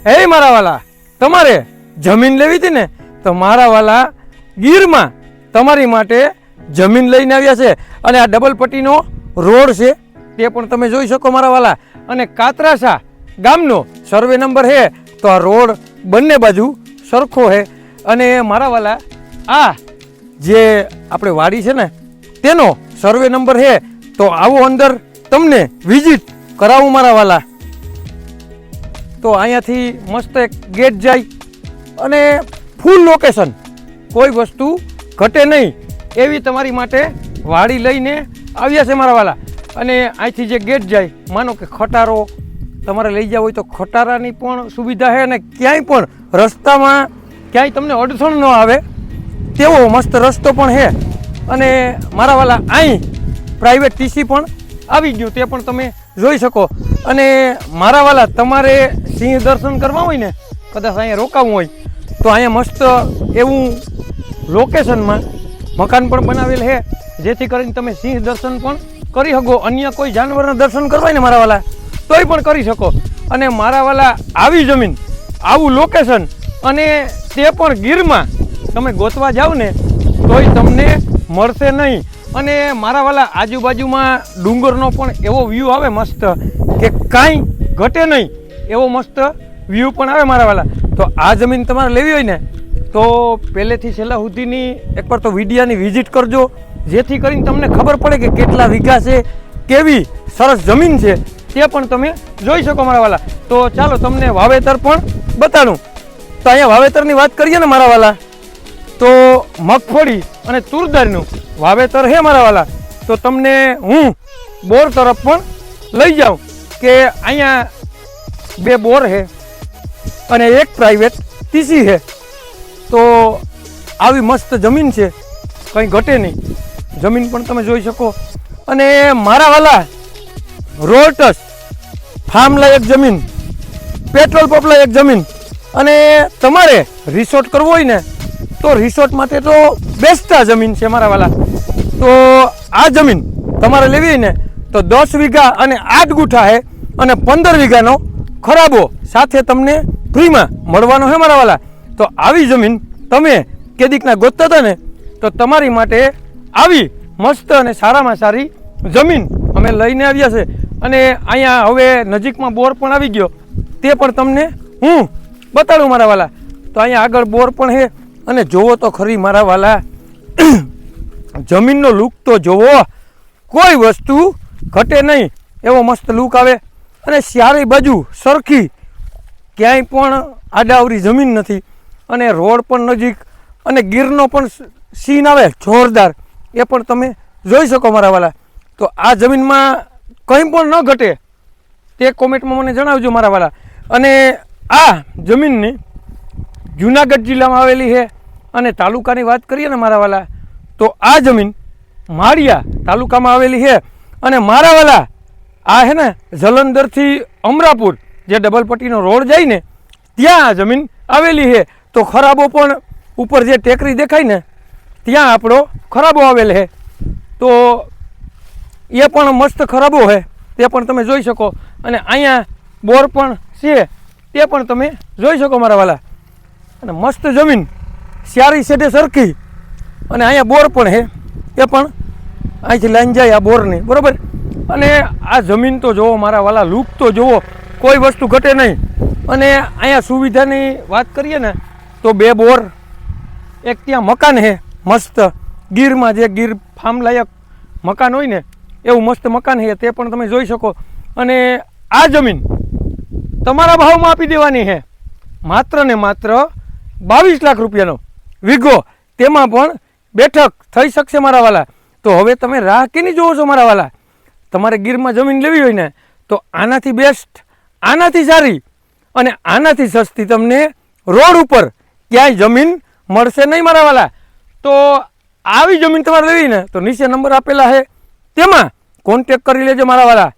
હે મારા વાલા, તમારે જમીન લેવી હતી ને તો મારા વાલા ગીરમાં તમારી માટે જમીન લઈને આવ્યા છે. અને આ ડબલ પટ્ટીનો રોડ છે તે પણ તમે જોઈ શકો મારા વાલા. અને કાતરાસા ગામનો સર્વે નંબર છે તો આ રોડ બંને બાજુ સરખો છે. અને મારા વાલા આ જે આપણે વાડી છે ને તેનો સર્વે નંબર છે તો આવો અંદર તમને વિઝિટ કરાવું મારા વાલા. તો અહીંયાથી મસ્ત એક ગેટ જાય અને ફૂલ લોકેશન, કોઈ વસ્તુ ઘટે નહીં એવી તમારી માટે વાડી લઈને આવ્યા છે મારા વાલા. અને અહીંથી જે ગેટ જાય, માનો કે ખટારો તમારે લઈ જવો હોય તો ખટારાની પણ સુવિધા છે. અને ક્યાંય પણ રસ્તામાં ક્યાંય તમને અડચણ ન આવે તેવો મસ્ત રસ્તો પણ છે. અને મારા વાલા અહીં પ્રાઇવેટ ટીસી પણ આવી ગયું, તે પણ તમે જોઈ શકો. અને મારા વાલા તમારે સિંહ દર્શન કરવા હોય ને, કદાચ અહીંયા રોકાવું હોય તો અહીંયા મસ્ત એવું લોકેશનમાં મકાન પણ બનાવેલ છે, જેથી કરીને તમે સિંહ દર્શન પણ કરી શકો. અન્ય કોઈ જાનવરના દર્શન કરવા હોય ને મારા વાલા તોય પણ કરી શકો. અને મારા વાલા આવી જમીન, આવું લોકેશન, અને તે પણ ગીરમાં તમે ગોતવા જાઓ ને તોય તમને મળશે નહીં. અને મારા વાલા આજુબાજુમાં ડુંગરનો પણ એવો વ્યૂ આવે મસ્ત કે કાંઈ ઘટે નહીં એવો મસ્ત વ્યૂ પણ આવે મારા વાલા. તો આ જમીન તમારે લેવી હોય ને તો પહેલેથી છેલ્લા સુધીની એકવાર તો વિડીયાની વિઝિટ કરજો, જેથી કરીને તમને ખબર પડે કે કેટલા વીઘા છે, કેવી સરસ જમીન છે તે પણ તમે જોઈ શકો મારા વાલા. તો ચાલો તમને વાવેતર પણ બતાડું. તો અહીંયા વાવેતરની વાત કરીએ ને મારા વાલા તો મગફળી અને તુરદાળનું વાવેતર છે મારા વાલા. તો તમને હું બોર તરફ પણ લઈ જાઉં કે અહીંયા 2 બોર છે અને એક પ્રાઇવેટ ટીસી છે. તો આવી મસ્ત જમીન છે, કંઈ ઘટે નહીં, જમીન પણ તમે જોઈ શકો. અને મારા વાલા રોડ ટચ ફાર્મ લાયક જમીન, પેટ્રોલ પંપ લાયક જમીન. અને તમારે રિસોર્ટ કરવો હોય ને તો રિસોર્ટ માટે તો બેસ્ટ આ જમીન છે મારા વાલા. તો આ જમીન તમારે લેવી હોય ને તો 10 વીઘા અને 8 ગુઠા છે અને 15 વીઘાનો ખરાબો સાથે તમને ફ્રીમાં મળવાનો છે મારા વાલા. તો આવી જમીન તમે કેદીકના ગોતતા હતા ને તો તમારી માટે આવી મસ્ત અને સારામાં સારી જમીન અમે લઈને આવ્યા છે. અને અહીંયા હવે નજીકમાં બોર પણ આવી ગયો, તે પણ તમને હું બતાડું મારા વાલા. તો અહીંયા આગળ બોર પણ છે. અને જોવો તો ખરી મારા વાલા, જમીનનો લુક તો જોવો, કોઈ વસ્તુ ઘટે નહીં એવો મસ્ત લુક આવે. અને ચારે બાજુ સરખી, ક્યાંય પણ આડાવરી જમીન નથી. અને રોડ પણ નજીક, અને ગીરનો પણ સીન આવે જોરદાર, એ પણ તમે જોઈ શકો મારા વાલા. તો આ જમીનમાં કંઈ પણ ન ઘટે તે કોમેન્ટમાં મને જણાવજો મારા વાલા. અને આ જમીનની જુનાગઢ જિલ્લામાં આવેલી છે. અને તાલુકાની વાત કરીએ ને મારા વાલા તો આ જમીન માળિયા તાલુકામાં આવેલી છે. અને મારા વાલા આ છે ને જલંધરથી અમરાપુર જે ડબલ પટ્ટીનો રોડ જાય ને ત્યાં આ જમીન આવેલી છે. તો ખરાબો પણ ઉપર જે ટેકરી દેખાય ને ત્યાં આપણો ખરાબો આવેલ છે. તો એ પણ મસ્ત ખરાબો છે, તે પણ તમે જોઈ શકો. અને અહીંયા બોર પણ છે, તે પણ તમે જોઈ શકો મારા વાલા. અને મસ્ત જમીન, ચારી સેટે સરખી. અને અહીંયા બોર પણ છે, એ પણ અહીંથી લાઈન જાય આ બોરની, બરાબર. અને આ જમીન તો જુઓ મારા વાલા, લુક તો જુઓ, કોઈ વસ્તુ ઘટે નહીં. અને અહીંયા સુવિધાની વાત કરીએ ને તો 2 બોર, એક ત્યાં મકાન છે મસ્ત, ગીરમાં જે ગીર ફાર્મ લાયક મકાન હોય ને એવું મસ્ત મકાન છે, તે પણ તમે જોઈ શકો. અને આ જમીન તમારા ભાવમાં આપી દેવાની છે, માત્ર ને માત્ર 22 લાખ રૂપિયાનો વીઘો. તેમાં પણ બેઠક થઈ શકશે મારા વાલા. તો હવે તમે રાહ કેની જોવો છો મારા વાલા? તમારે ગીરમાં જમીન લેવી હોય ને તો આનાથી બેસ્ટ, આનાથી સારી અને આનાથી સસ્તી તમને રોડ ઉપર ક્યાંય જમીન મળશે નહીં મારા વાલા. તો આવી જમીન તમારે લેવી ને તો નીચે નંબર આપેલા છે, તેમાં કોન્ટેક કરી લેજો મારા વાલા.